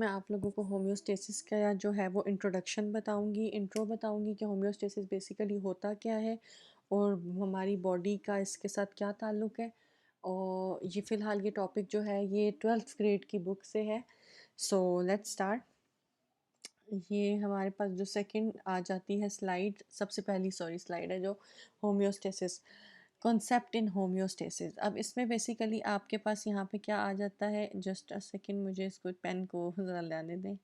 मैं आप लोगों को होम्योस्टेसिस का जो है वो इंट्रोडक्शन बताऊंगी, इंट्रो बताऊंगी कि होम्योस्टेसिस बेसिकली होता क्या है और हमारी बॉडी का इसके साथ क्या ताल्लुक़ है। और ये फ़िलहाल ये टॉपिक जो है ये 12th ग्रेड की बुक से है। So let's start. ये हमारे पास जो सेकंड आ जाती है स्लाइड, सबसे पहली स्लाइड है जो होम्योस्टेसिस, कॉन्सेप्ट इन होम्योस्टेसिस। अब इसमें बेसिकली आपके पास यहाँ पे क्या आ जाता है, जस्ट अ सेकंड, मुझे इसको पेन को ज़रा लाने दें।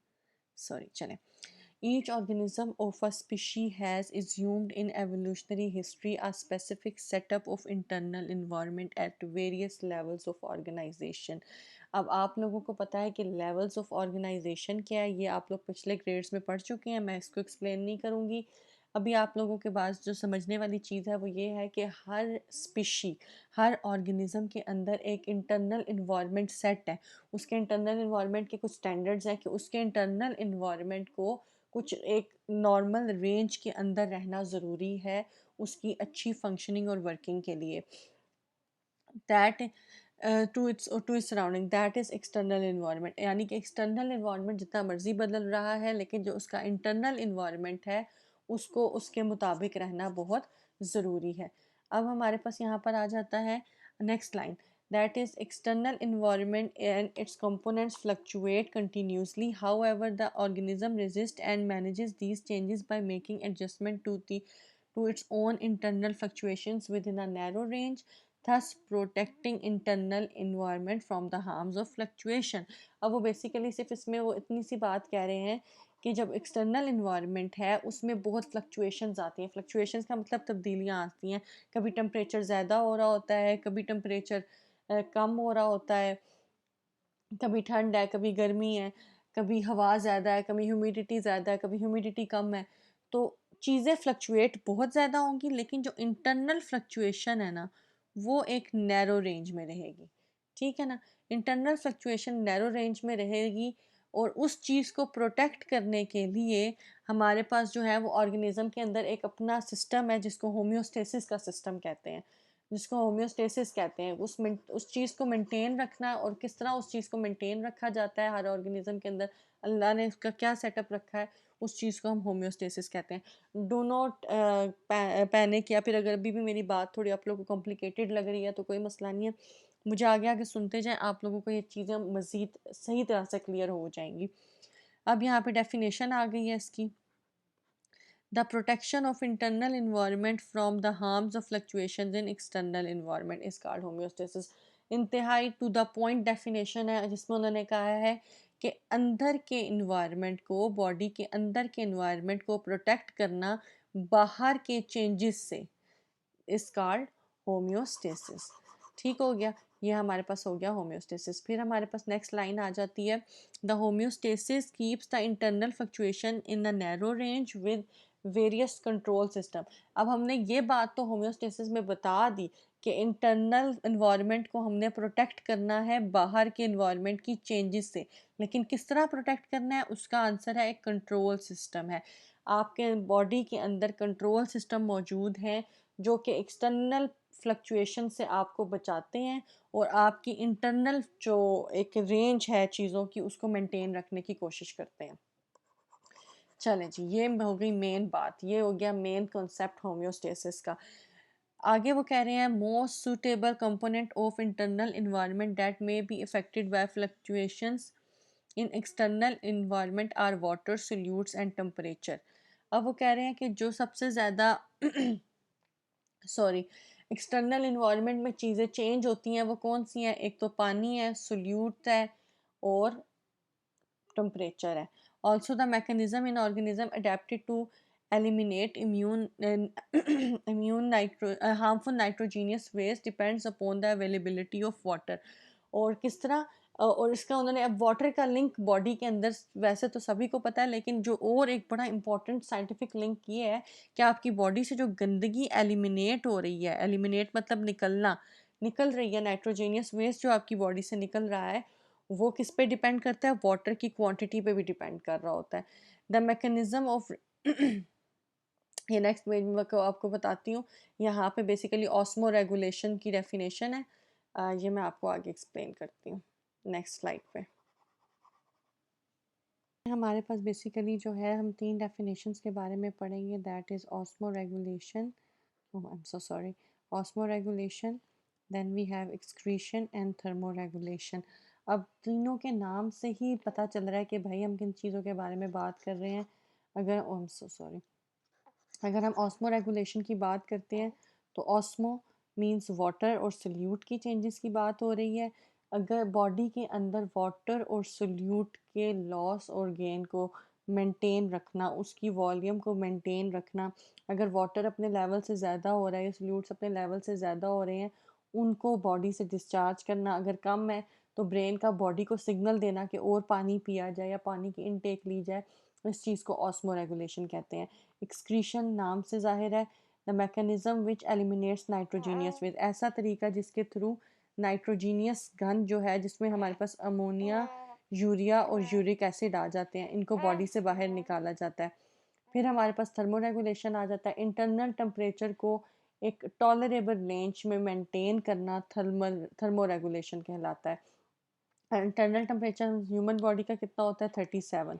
सॉरी, चलें। Each organism of a species has assumed in evolutionary history a specific setup of internal environment at various levels of organization. अब आप लोगों को पता है कि levels of organization क्या है, ये आप लोग पिछले ग्रेड्स में पढ़ चुके हैं, मैं इसको एक्सप्लेन नहीं करूँगी। अभी आप लोगों के पास जो समझने वाली चीज़ है वो ये है कि हर स्पीशी, हर ऑर्गेनिज्म के अंदर एक इंटरनल इन्वायरमेंट सेट है। उसके इंटरनल इन्वायरमेंट के कुछ स्टैंडर्ड्स हैं कि उसके इंटरनल इन्वायरमेंट को कुछ एक नॉर्मल रेंज के अंदर रहना ज़रूरी है उसकी अच्छी फंक्शनिंग और वर्किंग के लिए। That to its surrounding, that is external environment. यानी कि एक्सटर्नल इन्वायरमेंट जितना मर्जी बदल रहा है, लेकिन जो उसका इंटरनल इन्वायरमेंट है उसको उसके मुताबिक रहना बहुत ज़रूरी है। अब हमारे पास यहाँ पर आ जाता है next line, that is external environment and its components fluctuate continuously. However, the organism resists and manages these changes by making adjustment to its own internal fluctuations within a narrow range, thus protecting internal environment from the harms of fluctuation. अब वो basically सिर्फ इसमें वो इतनी सी बात कह रहे हैं कि जब एक्सटर्नल इन्वायरमेंट है उसमें बहुत फ्लक्चुएशंस आती हैं। फ्लक्चुएशंस का मतलब तब्दीलियाँ आती हैं। कभी टेम्परेचर ज़्यादा हो रहा होता है, कभी टेम्परेचर कम हो रहा होता है, कभी ठंड है, कभी गर्मी है, कभी हवा ज़्यादा है, कभी ह्यूमिडिटी ज़्यादा है, कभी ह्यूमिडिटी कम है। तो चीज़ें फ्लक्चुएट बहुत ज़्यादा होंगी, लेकिन जो इंटरनल फ्लक्चुएशन है ना वो एक नैरो रेंज में रहेगी। ठीक है ना, इंटरनल फ्लक्चुएशन नैरो रेंज में रहेगी और उस चीज़ को प्रोटेक्ट करने के लिए हमारे पास जो है वो ऑर्गेनिज्म के अंदर एक अपना सिस्टम है जिसको होम्योस्टेसिस का सिस्टम कहते हैं, जिसको होम्योस्टेसिस कहते हैं। उस चीज़ को मेंटेन रखना, और किस तरह उस चीज़ को मेंटेन रखा जाता है हर ऑर्गेनिज्म के अंदर, अल्लाह ने उसका क्या सेटअप रखा है, उस चीज़ को हम होम्योस्टेसिस कहते हैं। डू नॉट पैनिक, या फिर अगर अभी भी मेरी बात थोड़ी आप लोगों को कॉम्प्लिकेटेड लग रही है तो कोई मसला नहीं है, मुझे आगे आगे सुनते जाएं, आप लोगों को ये चीज़ें मज़ीद सही तरह से क्लियर हो जाएंगी। अब यहाँ पे डेफिनेशन आ गई है इसकी। The protection of internal environment from the harms of fluctuations in external environment is called homeostasis. इंतहाई टू द पॉइंट डेफिनेशन है जिसमें उन्होंने कहा है कि अंदर के इन्वायरमेंट को, बॉडी के अंदर के इन्वायरमेंट को प्रोटेक्ट करना बाहर के चेंजेस से इज कॉल्ड होम्योस्टेसिस। ठीक हो गया, ये हमारे पास हो गया होम्योस्टेसिस। फिर हमारे पास नेक्स्ट लाइन आ जाती है, the homeostasis keeps the internal fluctuation in the narrow range with various control system. अब हमने ये बात तो होम्योस्टेसिस में बता दी कि इंटरनल इन्वायरमेंट को हमने प्रोटेक्ट करना है बाहर के इन्वायरमेंट की चेंजेस से, लेकिन किस तरह प्रोटेक्ट करना है उसका आंसर है एक कंट्रोल सिस्टम है। आपके बॉडी के अंदर कंट्रोल सिस्टम मौजूद हैं जो कि एक्सटर्नल फ्लक्चुएशन से आपको बचाते हैं और आपकी इंटरनल जो एक रेंज है चीज़ों की उसको मेंटेन रखने की कोशिश करते हैं। चलें जी, ये हो गई मेन बात, ये हो गया मेन कॉन्सेप्ट होम्योस्टेसिस का। आगे वो कह रहे हैं, most suitable component of internal environment that may be affected by fluctuations in external environment are water, solutes and temperature. अब वो कह रहे हैं कि जो सबसे ज़्यादा सॉरी एक्सटर्नल इन्वायरमेंट में चीज़ें चेंज होती हैं वो कौन सी हैं, एक तो पानी है, सोल्यूट है और टेम्परेचर है। Also the mechanism in organism adapted to eliminate immune harmful nitrogenous waste depends upon the availability of water. और किस तरह और इसका उन्होंने अब वाटर का लिंक बॉडी के अंदर वैसे तो सभी को पता है, लेकिन जो और एक बड़ा इंपॉर्टेंट साइंटिफिक लिंक ये है कि आपकी बॉडी से जो गंदगी एलिमिनेट हो रही है, एलिमिनेट मतलब निकलना, निकल रही है, नाइट्रोजीनियस वेस्ट जो आपकी बॉडी से निकल रहा है वो किस पे डिपेंड करता है, वाटर की क्वांटिटी पे भी डिपेंड कर रहा होता है। द मैकेनिज्म ऑफ ये नेक्स्ट पेज में को आपको बताती हूँ। यहाँ पे बेसिकली ऑस्मो रेगुलेशन की डेफिनेशन है। ये मैं आपको आगे एक्सप्लेन करती हूँ नेक्स्ट स्लाइड पे। हमारे पास बेसिकली जो है हम 3 डेफिनेशंस के बारे में पढ़ेंगे, that is osmoregulation, oh I am so sorry, osmoregulation, then we have excretion and thermoregulation. अब तीनों के नाम से ही पता चल रहा है कि भाई हम किन चीज़ों के बारे में बात कर रहे हैं। अगर ओह आई एम सो सॉरी, अगर हम ऑस्मो रेगुलेशन की बात करते हैं तो ऑस्मो मींस वाटर और सोल्यूट की चेंजेस की बात हो रही है। अगर बॉडी के अंदर वाटर और सोल्यूट के लॉस और गेन को मेंटेन रखना, उसकी वॉल्यूम को मेंटेन रखना, अगर वाटर अपने लेवल से ज़्यादा हो रहा है, सोल्यूट्स अपने लेवल से ज़्यादा हो रहे हैं, उनको बॉडी से डिस्चार्ज करना, अगर कम है तो ब्रेन का बॉडी को सिग्नल देना कि और पानी पिया जाए या पानी की इनटेक ली जाए, इस चीज़ को ऑस्मो रेगुलेशन कहते हैं। एक्सक्रीशन नाम से ज़ाहिर है, the mechanism which eliminates nitrogenous waste, ऐसा तरीका जिसके थ्रू नाइट्रोजीनियस घन जो है, जिसमें हमारे पास अमोनिया, यूरिया और यूरिक एसिड आ जाते हैं, इनको बॉडी से बाहर निकाला जाता है। फिर हमारे पास थर्मो रेगुलेशन आ जाता है, इंटरनल टेम्परेचर को एक टॉलरेबल रेंज में मेंटेन करना थर्मो रेगुलेशन कहलाता है। इंटरनल टेम्परेचर ह्यूमन बॉडी का कितना होता है, 37,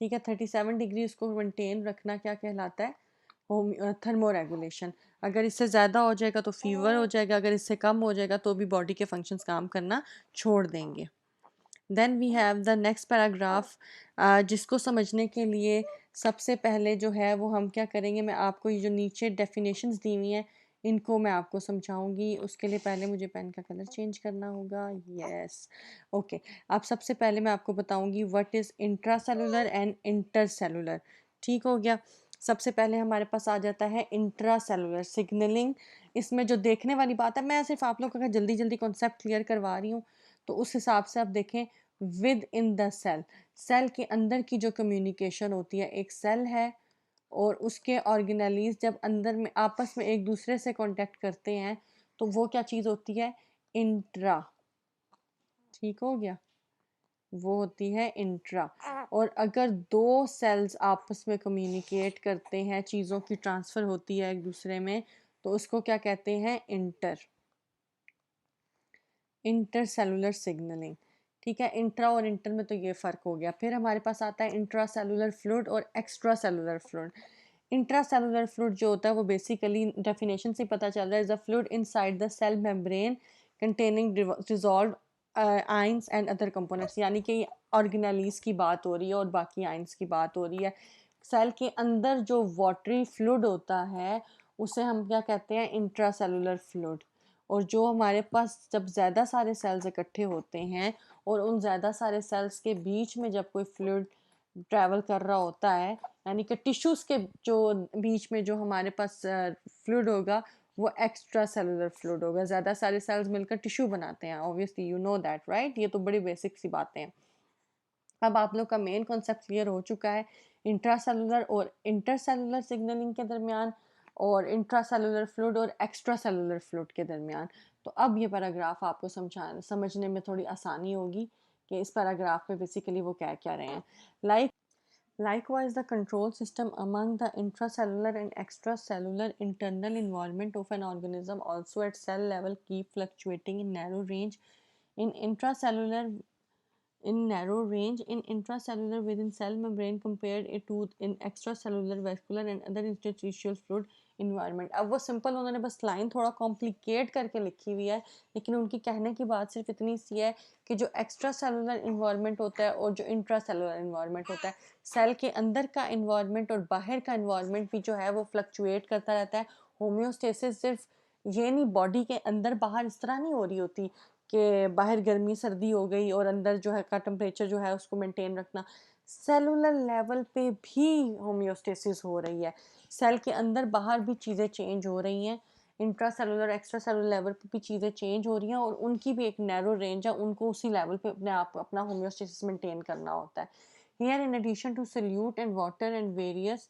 ठीक है, 37 डिग्री उसको मेंटेन रखना क्या कहलाता है, होम थर्मो रेगुलेशन। अगर इससे ज़्यादा हो जाएगा तो फीवर हो जाएगा, अगर इससे कम हो जाएगा तो भी बॉडी के फंक्शंस काम करना छोड़ देंगे। Then we have the next paragraph, जिसको समझने के लिए सबसे पहले जो है वो हम क्या करेंगे, मैं आपको ये जो नीचे डेफिनेशंस दी हुई हैं इनको मैं आपको समझाऊंगी। उसके लिए पहले मुझे पेन का कलर चेंज करना होगा, यस ओके। अब सबसे पहले मैं आपको बताऊंगी what is intracellular and intercellular, ठीक हो गया। सबसे पहले हमारे पास आ जाता है इंट्रासेलुलर सिग्नलिंग। इसमें जो देखने वाली बात है, मैं सिर्फ आप लोगों का जल्दी जल्दी कॉन्सेप्ट क्लियर करवा रही हूँ, तो उस हिसाब से आप देखें। Within the cell, cell के अंदर की जो कम्युनिकेशन होती है, एक सेल है और उसके ऑर्गेनेलीज जब अंदर में आपस में एक दूसरे से कांटेक्ट करते हैं तो वो क्या चीज़ होती है, इंट्रा, ठीक हो गया, वो होती है इंट्रा। और अगर दो सेल्स आपस में कम्युनिकेट करते हैं, चीज़ों की ट्रांसफ़र होती है एक दूसरे में, तो उसको क्या कहते हैं, इंटरसेलुलर सिग्नलिंग, ठीक है। इंट्रा और इंटर में तो ये फ़र्क हो गया। फिर हमारे पास आता है इंट्रासेलुलर फ्लूइड और extra cellular fluid. Intracellular fluid जो होता है वो बेसिकली डेफिनेशन से पता चल रहा है, is a fluid inside the cell membrane containing dissolved ions and other components, यानी कि ऑर्गेनेलीज की बात हो रही है और बाकी आइंस की बात हो रही है। सेल के अंदर जो वाटरी फ्लूइड होता है उसे हम क्या कहते हैं, इंट्रासेलुलर फ्लूइड। और जो हमारे पास जब ज़्यादा सारे सेल्स इकट्ठे होते हैं और उन ज़्यादा सारे सेल्स के बीच में जब कोई फ्लूइड ट्रैवल कर रहा होता है, यानी कि टिश्यूज़ के जो बीच में जो हमारे पास फ्लूइड होगा वो एक्स्ट्रा सेलुलर फ्लूइड होगा। ज़्यादा सारे सेल्स मिलकर टिश्यू बनाते हैं, obviously you know that right, ये तो बड़ी बेसिक सी बातें हैं। अब आप लोग का मेन कॉन्सेप्ट क्लियर हो चुका है इंट्रासेलुलर और इंटरसेलुलर सिग्नलिंग के दरमियान, और इंट्रासेलुलर फ्लूइड और एक्स्ट्रा सेलुलर फ्लूइड के दरमियान। तो अब ये पैराग्राफ आपको समझने में थोड़ी आसानी होगी कि इस पैराग्राफ में बेसिकली वो कह क्या रहे हैं। Likewise, the control system among the intracellular and extracellular internal environment of an organism also at cell level keep fluctuating in narrow range. In intracellular in narrow range in intracellular within cell membrane compared it to in extracellular vascular and other interstitial fluid environment। अब वो simple उन्होंने बस line थोड़ा complicate करके लिखी हुई है, लेकिन उनकी कहने की बात सिर्फ इतनी सी है कि जो एक्स्ट्रा सेलुलर इन्वायरमेंट होता है और जो इंट्रा सेलुलर इन्वायरमेंट होता है, सेल के अंदर का इन्वायरमेंट और बाहर का इन्वायरमेंट भी जो है वो फ्लक्चुएट करता रहता है। होम्योस्टेसिस सिर्फ ये नहीं, बॉडी के अंदर बाहर इस तरह नहीं हो रही होती कि बाहर गर्मी सर्दी हो गई और अंदर जो है का टेम्परेचर जो है उसको मेंटेन रखना। सेलुलर लेवल पे भी होम्योस्टेसिस हो रही है, सेल के अंदर बाहर भी चीज़ें चेंज हो रही हैं, intra cellular extra cellular level पे भी चीज़ें चेंज हो रही हैं और उनकी भी एक नैरो रेंज है, उनको उसी लेवल पे अपने आप अपना होम्योस्टेसिस मेंटेन करना होता है। Here in addition to solute and water and various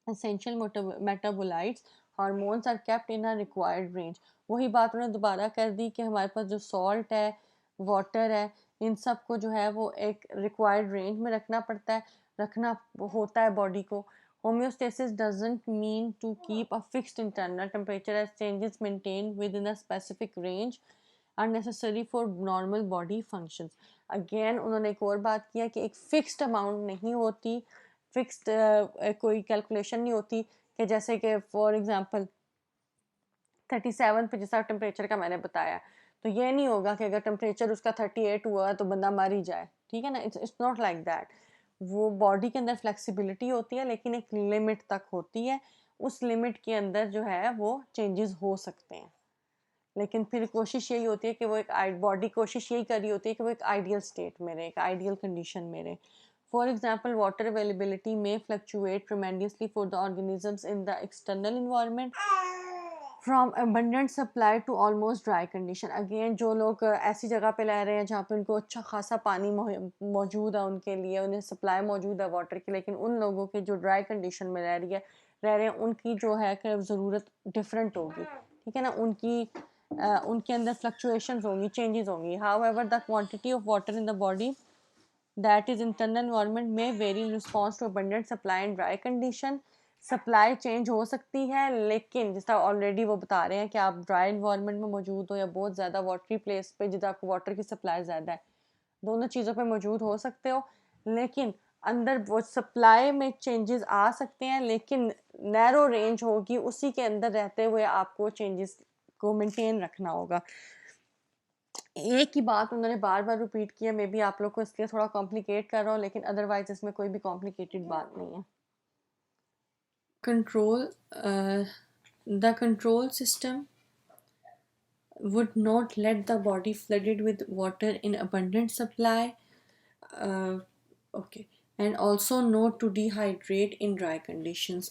essential metabolites hormones are kept in a required range। वही बात उन्होंने दोबारा कर दी कि हमारे पास जो सॉल्ट है, वाटर है, इन सब को जो है वो एक रिक्वायर्ड रेंज में रखना पड़ता है, रखना होता है बॉडी को। Homeostasis doesn't mean to keep a fixed internal temperature as changes maintained within a specific range are necessary for normal body functions. Again उन्होंने एक और बात किया कि एक फ़िक्स्ड अमाउंट नहीं होती, फ़िक्स्ड कोई कैलकुलेशन नहीं होती कि जैसे कि फॉर एग्ज़ाम्पल 37 पे जैसा टेम्परेचर का मैंने बताया, तो ये नहीं होगा कि अगर टेम्परेचर उसका 38 हुआ तो बंदा मर ही जाए, ठीक है ना? It's not like that. वो बॉडी के अंदर फ्लेक्सिबिलिटी होती है, लेकिन एक लिमिट तक होती है। उस लिमिट के अंदर जो है वो चेंजेस हो सकते हैं, लेकिन फिर कोशिश यही होती है कि वो एक बॉडी कोशिश यही कर रही होती है कि वो एक आइडियल स्टेट में रहे, एक आइडियल कंडीशन में रहे। फॉर एग्जाम्पल वाटर अवेलेबिलिटी में fluctuate tremendously for the organisms in the external environment from abundant supply to almost dry condition. Again जो लोग ऐसी जगह पे रह रहे हैं जहाँ पे उनको अच्छा खासा पानी मौजूद है, उनके लिए उन्हें सप्लाई मौजूद है वाटर की, लेकिन उन लोगों के जो ड्राई कंडीशन में रह रहे हैं उनकी जो है कि ज़रूरत डिफरेंट होगी, ठीक है ना? उनके अंदर फ्लक्चुएशंस होंगी, चेंजेस होंगी। However the quantity of water in the body that is internal environment may vary in response to abundant supply and dry condition। Supply change हो सकती है, लेकिन जिसका ऑलरेडी वो बता रहे हैं कि आप ड्राई इन्वायरमेंट में मौजूद हो या बहुत ज़्यादा वाटरी प्लेस पे जिधर आपको वाटर की सप्लाई ज़्यादा है, दोनों चीज़ों पे मौजूद हो सकते हो, लेकिन अंदर वो सप्लाई में चेंजेस आ सकते हैं, लेकिन नैरो रेंज होगी, उसी के अंदर रहते हुए आपको चेंजेस को मेंटेन रखना होगा। एक ही बात उन्होंने बार बार रिपीट किया, मे बी आप लोग को इसलिए थोड़ा कॉम्प्लिकेट कर रहा हूँ, लेकिन अदरवाइज इसमें कोई भी कॉम्प्लिकेटेड बात नहीं है। Control the control system would not let the body flooded with water in abundant supply, okay, and also not to dehydrate in dry conditions।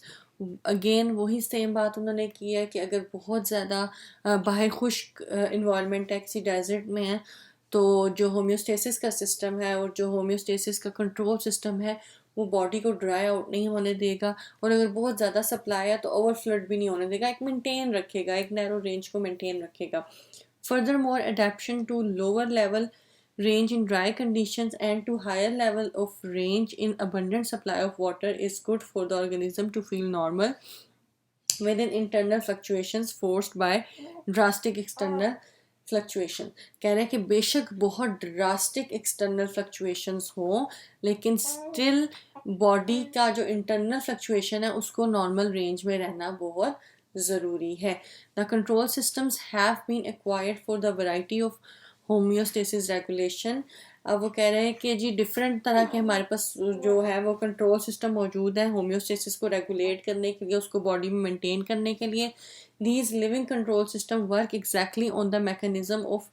Again वही सेम बात उन्होंने की है कि अगर बहुत ज़्यादा बाहर खुश्क इन्वायरमेंट है, किसी डेजर्ट में है, तो जो होम्योस्टेसिस का सिस्टम है और जो होम्योस्टेसिस का कंट्रोल सिस्टम है वो बॉडी को ड्राई आउट नहीं होने देगा, और अगर बहुत ज़्यादा सप्लाई है तो ओवर फ्लड भी नहीं होने देगा, एक मेंटेन रखेगा, एक नैरो रेंज को मेंटेन रखेगा। Furthermore, adaptation to lower level range in dry conditions and to higher level of range in abundant supply of water is good for the organism to feel normal within internal fluctuations forced by drastic external fluctuation. कह रहे हैं कि बेशक बहुत drastic external fluctuations हो, लेकिन still body का जो इंटरनल फ्लक्चुएशन है उसको नॉर्मल रेंज में रहना बहुत ज़रूरी है। The control systems have been acquired for the variety of homeostasis regulation. अब वो कह रहे हैं कि जी डिफरेंट तरह के हमारे पास जो है वो कंट्रोल सिस्टम मौजूद है होम्योस्टेसिस को रेगुलेट करने के लिए, उसको बॉडी में मेंटेन करने के लिए। These living control system work exactly on the mechanism of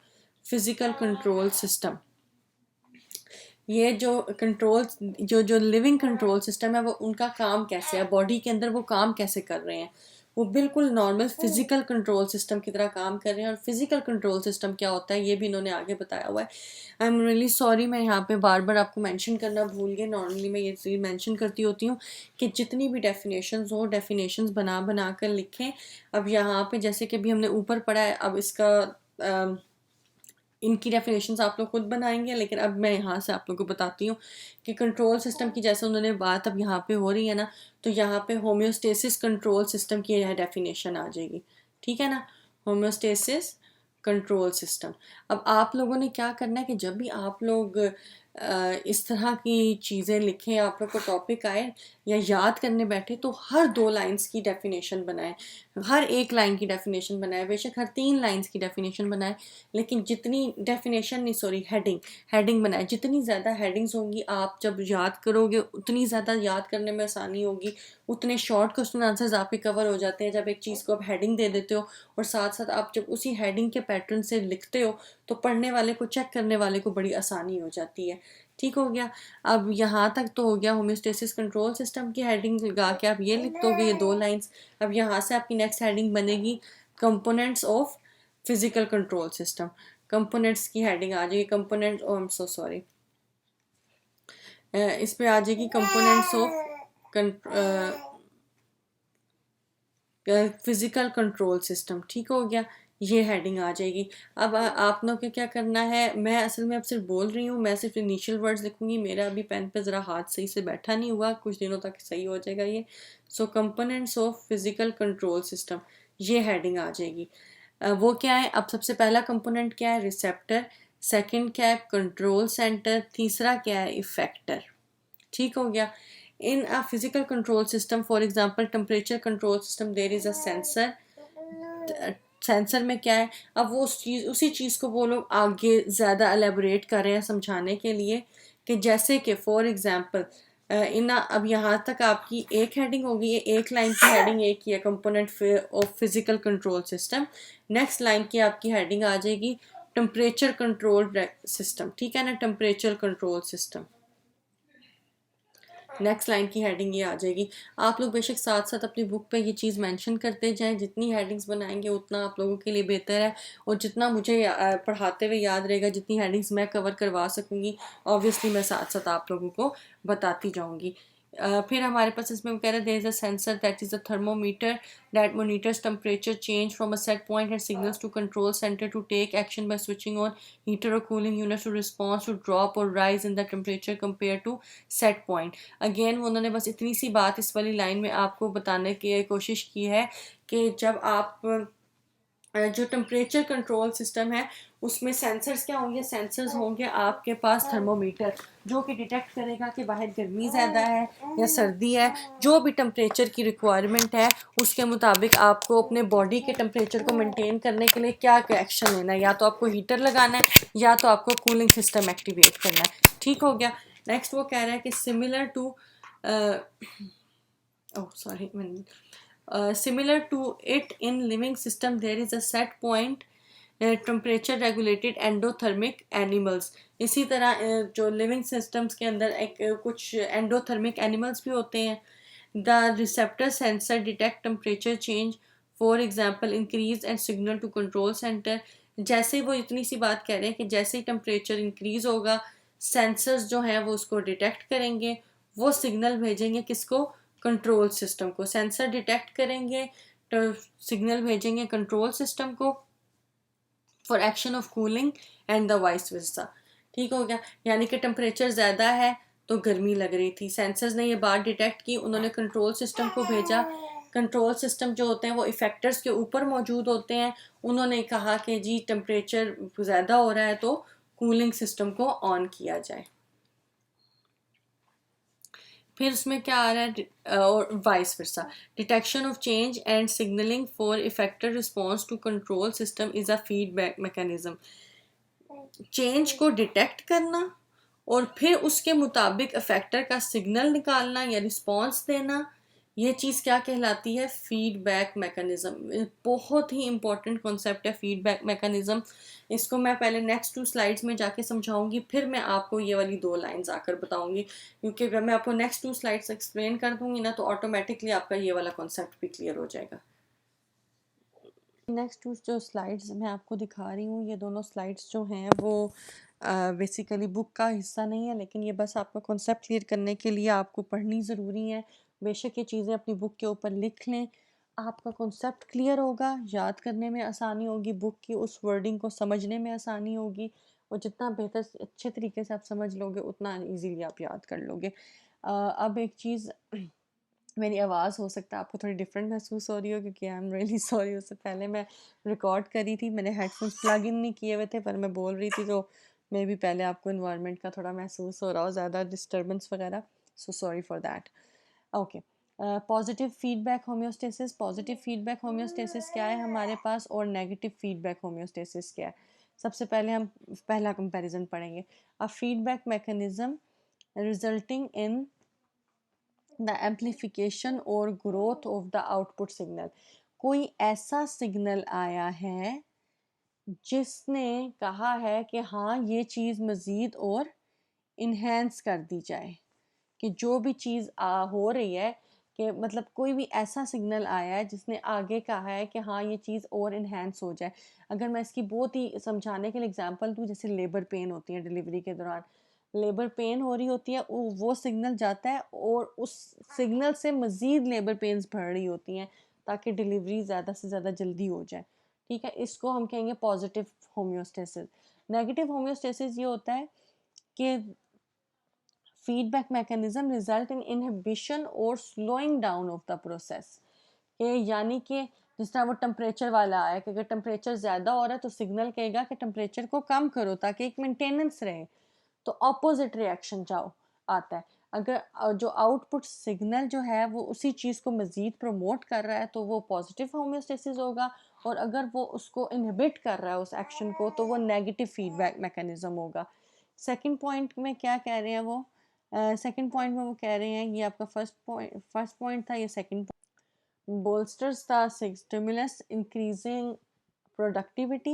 physical control system। ये जो कंट्रोल जो लिविंग कंट्रोल सिस्टम है वो उनका काम कैसे है, बॉडी के अंदर वो काम कैसे कर रहे हैं, वो बिल्कुल नॉर्मल फिजिकल कंट्रोल सिस्टम की तरह काम कर रहे हैं। और फिजिकल कंट्रोल सिस्टम क्या होता है ये भी इन्होंने आगे बताया हुआ है। आई एम रियली सॉरी, मैं यहाँ पे बार बार आपको मेंशन करना भूल गई। नॉर्मली मैं ये चीज़ मेंशन करती होती हूँ कि जितनी भी डेफिनेशंस हो डेफिनेशंस बना बना कर लिखें। अब यहाँ पे जैसे कि अभी हमने ऊपर पढ़ा है, अब इसका इनकी डेफिनेशंस आप लोग खुद बनाएंगे, लेकिन अब मैं यहाँ से आप लोगों को बताती हूँ कि कंट्रोल सिस्टम की जैसे उन्होंने बात अब यहाँ पे हो रही है ना, तो यहाँ पे होम्योस्टेसिस कंट्रोल सिस्टम की यह डेफिनेशन आ जाएगी, ठीक है ना? Homeostasis control system. अब आप लोगों ने क्या करना है कि जब भी आप लोग इस तरह की चीज़ें लिखें, आप लोग को टॉपिक आए या याद करने बैठे, तो हर 2 लाइन्स की डेफिनेशन बनाएं, हर 1 लाइन की डेफिनेशन बनाएं, बेशक हर 3 लाइन्स की डेफिनेशन बनाएं, लेकिन जितनी डेफिनेशन नहीं सॉरी हेडिंग बनाएं। जितनी ज़्यादा हेडिंग्स होंगी आप जब याद करोगे उतनी ज़्यादा याद करने में आसानी होगी, उतने शॉर्ट क्वेश्चन आंसर्स आपके कवर हो जाते हैं जब एक चीज़ को आप हेडिंग दे देते हो, और साथ साथ आप जब उसी हेडिंग के पैटर्न से लिखते हो तो पढ़ने वाले को, चेक करने वाले को बड़ी आसानी हो जाती है। ठीक हो गया? अब यहाँ तक तो हो गया होम्योस्टेसिस कंट्रोल सिस्टम की हेडिंग लगा के आप ये लिख दोगे, ये 2 लाइन्स। अब यहाँ से आपकी नेक्स्ट हेडिंग बनेगी components of physical control system. Components की हेडिंग आ जाएगी component, I am so sorry, इस पे आ जाएगी components of physical control system. ठीक हो गया? ये हेडिंग आ जाएगी। अब आप लोग को क्या करना है, मैं असल में अब सिर्फ बोल रही हूँ, मैं सिर्फ इनिशियल वर्ड्स लिखूंगी, मेरा अभी पेन पे ज़रा हाथ सही से बैठा नहीं हुआ, कुछ दिनों तक सही हो जाएगा ये। So components of physical control system, ये हेडिंग आ जाएगी। वो क्या है? अब सबसे पहला कंपोनेंट क्या है? रिसेप्टर। सेकंड क्या है? Control centre. तीसरा क्या है? इफेक्टर। ठीक हो गया। In a physical control system, for example temperature control system, there is a sensor. Sensor में क्या है? अब वो उसी चीज़ को वो लोग आगे ज़्यादा एलेबोरेट कर रहे हैं समझाने के लिए, कि जैसे कि फॉर एग्जांपल इन अब यहाँ तक आपकी एक हेडिंग होगी, ये एक लाइन की हेडिंग एक ही है, component of physical control system. Next line की आपकी हेडिंग आ जाएगी टेम्परेचर कंट्रोल सिस्टम, ठीक है ना, temperature control system. Next line की हेडिंग ये आ जाएगी। आप लोग बेशक साथ साथ अपनी बुक पे ये चीज़ मेंशन करते जाएं, जितनी हेडिंग्स बनाएंगे उतना आप लोगों के लिए बेहतर है, और जितना मुझे पढ़ाते हुए याद रहेगा, जितनी हेडिंग्स मैं कवर करवा सकूँगी ऑब्वियसली मैं साथ साथ आप लोगों को बताती जाऊँगी। फिर हमारे पास इसमें कह रहे हैं there is a sensor that is a thermometer that monitors temperature change from a set point and signals to control center to take action by switching on heater or cooling units to respond to drop or rise in the temperature compared to set point. Again उन्होंने बस इतनी सी बात इस वाली line में आपको बताने की कोशिश की है कि जब आप जो टेम्परेचर कंट्रोल सिस्टम है उसमें सेंसर्स क्या होंगे? सेंसर्स होंगे आपके पास थर्मोमीटर, जो कि डिटेक्ट करेगा कि बाहर गर्मी ज़्यादा है या सर्दी है। जो भी टेम्परेचर की रिक्वायरमेंट है उसके मुताबिक आपको अपने बॉडी के टेम्परेचर को मेंटेन करने के लिए क्या क्या एक्शन लेना है, या तो आपको हीटर लगाना है या तो आपको कूलिंग सिस्टम एक्टिवेट करना है। ठीक हो गया। नेक्स्ट वो कह रहा है कि similar to sorry similar to it in living system there is a set point temperature regulated endothermic animals. इसी तरह जो लिविंग सिस्टम्स के अंदर एक कुछ एंडोथर्मिक एनिमल्स भी होते हैं। The receptor sensor detect temperature change, for example increase and signal to control centre. जैसे ही वो इतनी सी बात कह रहे हैं कि जैसे ही टेम्परेचर इंक्रीज होगा सेंसर्स जो हैं वो उसको डिटेक्ट करेंगे, वो सिग्नल भेजेंगे किसको? कंट्रोल सिस्टम को। सेंसर डिटेक्ट करेंगे तो सिग्नल भेजेंगे कंट्रोल सिस्टम को for action of cooling and the vice versa. ठीक हो गया। यानी कि टेम्परेचर ज़्यादा है तो गर्मी लग रही थी, सेंसर्स ने ये बात डिटेक्ट की, उन्होंने कंट्रोल सिस्टम को भेजा। कंट्रोल सिस्टम जो होते हैं वो इफेक्टर्स के ऊपर मौजूद होते हैं। उन्होंने कहा कि जी टेम्परेचर ज़्यादा हो रहा है तो कूलिंग सिस्टम को ऑन किया जाए। फिर उसमें क्या आ रहा है? और vice versa, detection of change and signalling for effective response to control system is a feedback mechanism. Change को डिटेक्ट करना और फिर उसके मुताबिक इफेक्टर का सिग्नल निकालना या रिस्पॉन्स देना, ये चीज़ क्या कहलाती है? Feedback mechanism. बहुत ही इंपॉर्टेंट कॉन्सेप्ट है फीडबैक मैकेनिज्म। इसको मैं पहले नेक्स्ट 2 स्लाइड्स में जाके समझाऊंगी, फिर मैं आपको ये वाली 2 लाइंस आकर बताऊंगी, क्योंकि अगर मैं आपको नेक्स्ट 2 स्लाइड्स एक्सप्लेन कर दूंगी ना तो ऑटोमेटिकली आपका ये वाला कॉन्सेप्ट भी क्लियर हो जाएगा। नेक्स्ट जो स्लाइड्स मैं आपको दिखा रही हूँ, ये दोनों स्लाइड्स जो हैं वो बेसिकली बुक का हिस्सा नहीं है, लेकिन ये बस आपका कॉन्सेप्ट क्लियर करने के लिए आपको पढ़नी ज़रूरी है। बेशक ये चीज़ें अपनी बुक के ऊपर लिख लें, आपका कॉन्सेप्ट क्लियर होगा, याद करने में आसानी होगी, बुक की उस वर्डिंग को समझने में आसानी होगी, और जितना बेहतर अच्छे तरीके से आप समझ लोगे उतना ईजीली आप याद कर लोगे। अब एक चीज़, मेरी आवाज़ हो सकता है आपको थोड़ी डिफरेंट महसूस हो रही हो, क्योंकि आई एम रियली सॉरी। उससे पहले मैं रिकॉर्ड करी थी, मैंने हेडफोन्स प्लग इन नहीं किए हुए थे, पर मैं बोल रही थी तो मे बी पहले आपको इन्वायरमेंट का थोड़ा महसूस हो रहा हो, ज़्यादा डिस्टर्बेंस वगैरह, so sorry for that. Okay. Positive feedback homeostasis. Positive feedback homeostasis क्या है हमारे पास, और नेगेटिव फीडबैक होम्योस्टेसिस क्या है? सबसे पहले हम पहला कंपैरिजन पढ़ेंगे। A feedback mechanism resulting in the amplification और growth of the output signal. कोई ऐसा सिग्नल आया है जिसने कहा है कि हाँ ये चीज़ मज़ीद और इन्हेंस कर दी जाए, कि जो भी चीज़ हो रही है, कि मतलब कोई भी ऐसा सिग्नल आया है जिसने आगे कहा है कि हाँ ये चीज़ और इन्हेंस हो जाए। अगर मैं इसकी बहुत ही समझाने के लिए एग्जांपल दूँ, जैसे लेबर पेन होती है डिलीवरी के दौरान, लेबर पेन हो रही होती है, वो सिग्नल जाता है और उस सिग्नल से मज़ीद लेबर पेन्स बढ़ रही होती हैं ताकि डिलीवरी ज़्यादा से ज़्यादा जल्दी हो जाए। ठीक है, इसको हम कहेंगे पॉजिटिव होम्योस्टेसिस। नेगेटिव होम्योस्टेसिस ये होता है कि feedback mechanism result in inhibition or slowing down of the process। यानी कि जिस तरह वो टेम्परेचर वाला आया कि अगर टेम्परेचर ज़्यादा हो रहा है तो सिग्नल कहेगा कि टेम्परेचर को कम करो ताकि एक मेंटेनेंस रहे, तो ऑपोजिट रिएक्शन जाओ आता है। अगर जो आउटपुट सिग्नल जो है वो उसी चीज़ को मज़ीद प्रमोट कर रहा है तो वो पॉजिटिव होम्योस्टेसिस होगा, और अगर वो उसको इनहिबिट कर रहा है उस एक्शन को तो वो नेगेटिव फीडबैक मैकेनिज्म होगा। सेकंड पॉइंट में क्या कह रहे हैं वो, सेकंड पॉइंट में वो कह रहे हैं, ये आपका फर्स्ट पॉइंट था, ये second, bolsters the stimulus increasing productivity,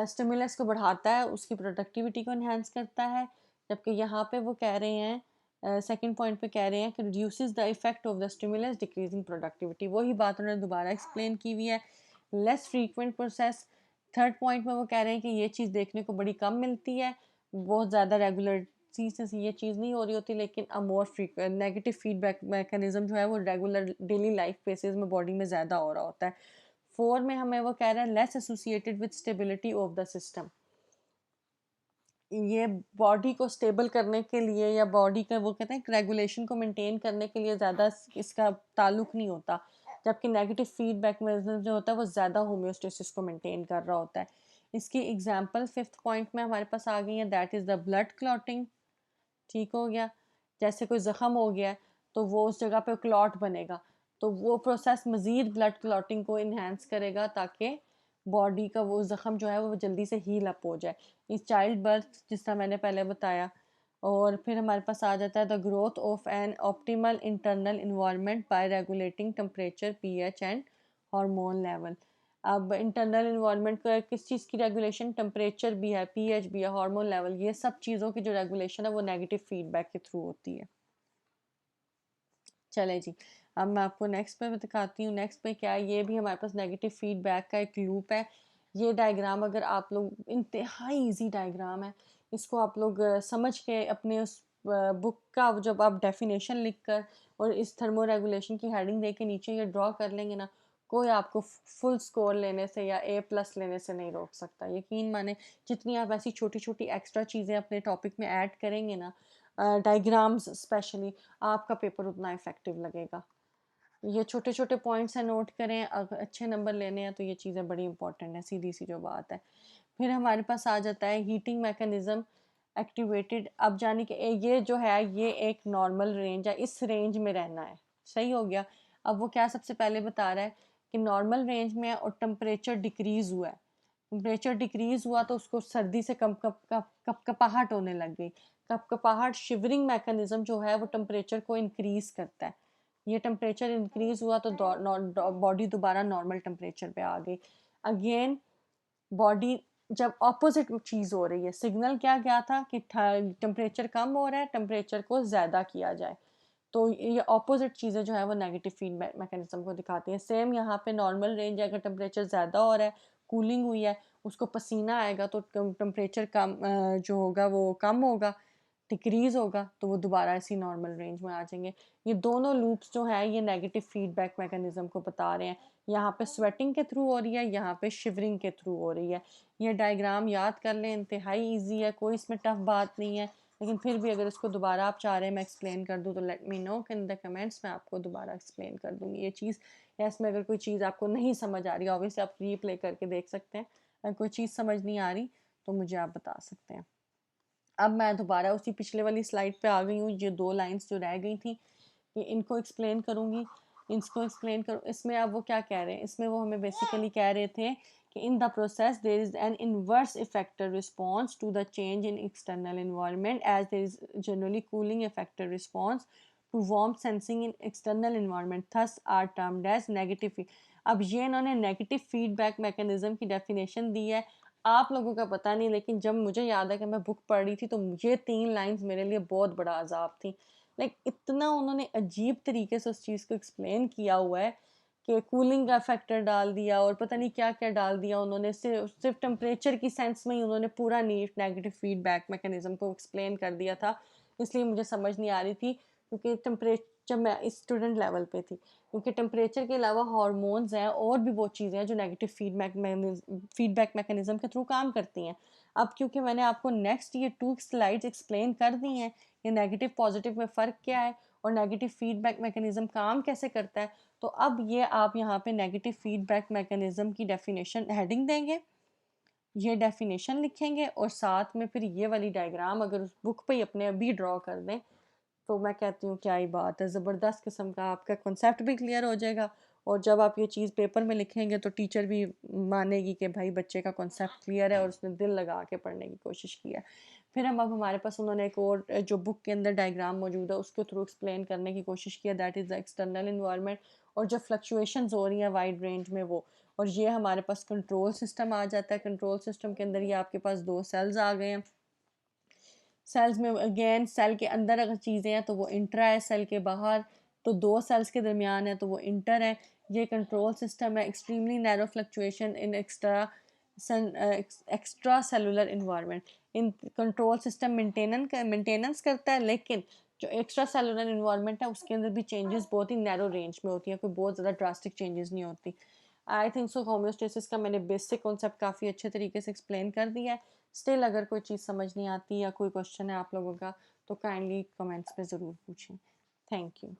stimulus को बढ़ाता है, उसकी प्रोडक्टिविटी को इन्हेंस करता है। जबकि यहाँ पे वो कह रहे हैं, सेकंड पॉइंट पे कह रहे हैं कि reduces the effect of the stimulus decreasing productivity, वही बात उन्होंने दोबारा एक्सप्लेन की हुई है। Less frequent process, third point में वो कह रहे हैं कि ये चीज़ देखने को बड़ी कम मिलती है, बहुत ज़्यादा रेगुलर से ये चीज़ नहीं हो रही होती, लेकिन a more frequent negative feedback mechanism जो है वो रेगुलर डेली लाइफ बेसिस में बॉडी में ज़्यादा हो रहा होता है। फोर में हमें वो कह रहा है less associated with stability of the system, ये बॉडी को स्टेबल करने के लिए या बॉडी का वो कहते हैं रेगुलेशन को मेंटेन करने के लिए ज़्यादा इसका ताल्लुक नहीं होता, जबकि नेगेटिव फीडबैक मैकेनिज्म जो होता है वो ज़्यादा होम्योस्टेसिस को मेंटेन कर रहा होता है। इसकी एग्जांपल फिफ्थ पॉइंट में हमारे पास आ गई है, that is the blood clotting. ठीक हो गया, जैसे कोई ज़ख़म हो गया है तो वो उस जगह पे क्लॉट बनेगा, तो वो प्रोसेस मज़ीद ब्लड क्लॉटिंग को इन्हेंस करेगा ताकि बॉडी का वो ज़ख़म जो है वो जल्दी से हील अप हो जाए। इस चाइल्ड बर्थ जिस तरह मैंने पहले बताया, और फिर हमारे पास आ जाता है the growth of an optimal internal environment by regulating temperature, pH and hormone level. अब इंटरनल इन्वायरमेंट का किस चीज़ की रेगुलेशन, टेम्परेचर भी है, पीएच भी है, हार्मोन लेवल, ये सब चीज़ों की जो रेगुलेशन है वो नेगेटिव फीडबैक के थ्रू होती है। चले जी, अब मैं आपको नेक्स्ट पे दिखाती हूँ। नेक्स्ट पे क्या है, ये भी हमारे पास नेगेटिव फीडबैक का एक लूप है। ये डायग्राम अगर आप लोग, इंतहाई इजी डायग्राम है, इसको आप लोग समझ के अपने उस बुक का जब आप डेफिनेशन लिख कर और इस थर्मो रेगुलेशन की हेडिंग दे के नीचे ये ड्रॉ कर लेंगे ना, कोई आपको फुल स्कोर लेने से या A+ लेने से नहीं रोक सकता, यकीन माने। जितनी आप ऐसी छोटी छोटी एक्स्ट्रा चीज़ें अपने टॉपिक में ऐड करेंगे ना, डायग्राम्स स्पेशली, आपका पेपर उतना इफेक्टिव लगेगा। ये छोटे छोटे पॉइंट्स हैं, नोट करें, अगर अच्छे नंबर लेने हैं तो ये चीज़ें बड़ी इंपॉर्टेंट है, सीधी सी जो बात है। फिर हमारे पास आ जाता है हीटिंग मैकेनिज्म एक्टिवेटेड। अब जाने कि ये जो है ये एक नॉर्मल रेंज है, इस रेंज में रहना है, सही हो गया। अब वो क्या सबसे पहले बता रहा है कि नॉर्मल रेंज में है और टेम्परेचर डिक्रीज हुआ है। टेम्परेचर डिक्रीज हुआ तो उसको सर्दी से कपकपाहट होने लग गई। कपकपाहट शिवरिंग मैकेनिज्म जो है वो टेम्परेचर को इंक्रीज करता है। ये टेम्परेचर इंक्रीज हुआ तो बॉडी दोबारा नॉर्मल टेम्परेचर पे आ गई। अगेन बॉडी जब ऑपोजिट चीज़ हो रही है, सिग्नल क्या गया था कि टेम्परेचर कम हो रहा है, टेम्परेचर को ज़्यादा किया जाए, तो ये ऑपोजिट चीज़ें जो है वो नेगेटिव फीडबैक मैकेनिज्म को दिखाती हैं। सेम यहाँ पे नॉर्मल रेंज है, अगर टेम्परेचर ज़्यादा हो रहा है, कूलिंग हुई है, उसको पसीना आएगा तो टेम्परेचर कम जो होगा वो कम होगा, डिक्रीज होगा तो वो दोबारा इसी नॉर्मल रेंज में आ जाएंगे। ये दोनों लूप्स जो हैं ये नेगेटिव फीडबैक मैकेनिज्म को बता रहे हैं। यहाँ पे स्वेटिंग के थ्रू हो रही है, यहाँ पे शिवरिंग के थ्रू हो रही है। ये डायग्राम याद कर लें, इंतहाई ईजी है, कोई इसमें टफ बात नहीं है, लेकिन फिर भी अगर इसको दोबारा आप चाह रहे हैं मैं एक्सप्लेन कर दूँ तो let me know in the comments, मैं आपको दोबारा एक्सप्लेन कर दूँगी ये चीज़। या इसमें अगर कोई चीज़ आपको नहीं समझ आ रही, ऑब्वियसली आप रीप्ले करके देख सकते हैं। अगर कोई चीज़ समझ नहीं आ रही तो मुझे आप बता सकते हैं। अब मैं दोबारा उसी पिछले वाली स्लाइड पे आ गई हूँ, ये दो लाइंस जो रह गई थी ये इनको एक्सप्लेन करूँगी, इसको एक्सप्लेन करूँ। इसमें अब वो क्या कह रहे हैं, इसमें वो हमें बेसिकली कह रहे थे कि in the process there is an inverse effector response to the change in external environment as there is generally cooling effector response to warm sensing in external environment, thus are termed as negative. अब ये इन्होंने negative feedback mechanism की definition दी है। आप लोगों का पता नहीं, लेकिन जब मुझे याद है कि मैं बुक पढ़ रही थी तो मुझे 3 लाइंस मेरे लिए बहुत बड़ा अजाब थी। लाइक इतना उन्होंने अजीब तरीके से उस चीज़ को एक्सप्लेन किया हुआ है कि कूलिंग का फैक्टर डाल दिया और पता नहीं क्या क्या डाल दिया उन्होंने, सिर्फ टेम्परेचर की सेंस में ही उन्होंने पूरा नीट नेगेटिव फीडबैक मैकेनिज्म को एक्सप्लेन कर दिया था। इसलिए मुझे समझ नहीं आ रही थी, क्योंकि टेम्परेचर जब मैं स्टूडेंट लेवल पे थी, क्योंकि टेम्परेचर के अलावा हार्मोन्स हैं और भी बहुत चीज़ें हैं जो नेगेटिव फीडबैक मैकेनिज्म के थ्रू काम करती हैं। अब क्योंकि मैंने आपको नेक्स्ट ये 2 स्लाइड्स एक्सप्लेन कर दी हैं, ये नेगेटिव पॉजिटिव में फ़र्क क्या है और नेगेटिव फीडबैक मैकेनिज़्म काम कैसे करता है, तो अब ये आप यहाँ पे नेगेटिव फीडबैक मैकेनिज़्म की डेफिनेशन हेडिंग देंगे, ये डेफिनेशन लिखेंगे और साथ में फिर ये वाली डायग्राम अगर उस बुक पे ही अपने अभी ड्रॉ कर दें, तो मैं कहती हूँ क्या ही बात है, ज़बरदस्त किस्म का आपका कॉन्सेप्ट भी क्लियर हो जाएगा और जब आप ये चीज़ पेपर में लिखेंगे तो टीचर भी मानेगी कि भाई बच्चे का कॉन्सेप्ट क्लियर है और उसने दिल लगा के पढ़ने की कोशिश की है। फिर हम अब हमारे पास उन्होंने एक और जो बुक के अंदर डायग्राम मौजूद है उसके थ्रू एक्सप्लेन करने की कोशिश किया, that is the external environment और जो फ्लक्चुएशंस हो रही हैं वाइड रेंज में वो, और ये हमारे पास कंट्रोल सिस्टम आ जाता है। कंट्रोल सिस्टम के अंदर ये आपके पास 2 सेल्स आ गए हैं। सेल्स में अगेन सेल के अंदर अगर चीज़ें हैं तो वो इंट्रा है, सेल के बाहर तो 2 सेल्स के दरमियान है तो वो इंटर है। ये कंट्रोल सिस्टम है। Extremely narrow fluctuation in extra cellular environment. In control system maintenance करता है, लेकिन जो एक्स्ट्रा सेलुलर इन्वायरमेंट है उसके अंदर भी चेंजेस बहुत ही नैरो रेंज में होती हैं, कोई बहुत ज़्यादा ड्रास्टिक चेंजेस नहीं होती। आई थिंक सो होम्योस्टेसिस का मैंने बेसिक कॉन्सेप्ट काफ़ी अच्छे तरीके से एक्सप्लेन कर दिया है। स्टिल अगर कोई चीज़ समझ नहीं आती या कोई क्वेश्चन है आप लोगों का तो काइंडली कमेंट्स में ज़रूर पूछें। Thank you.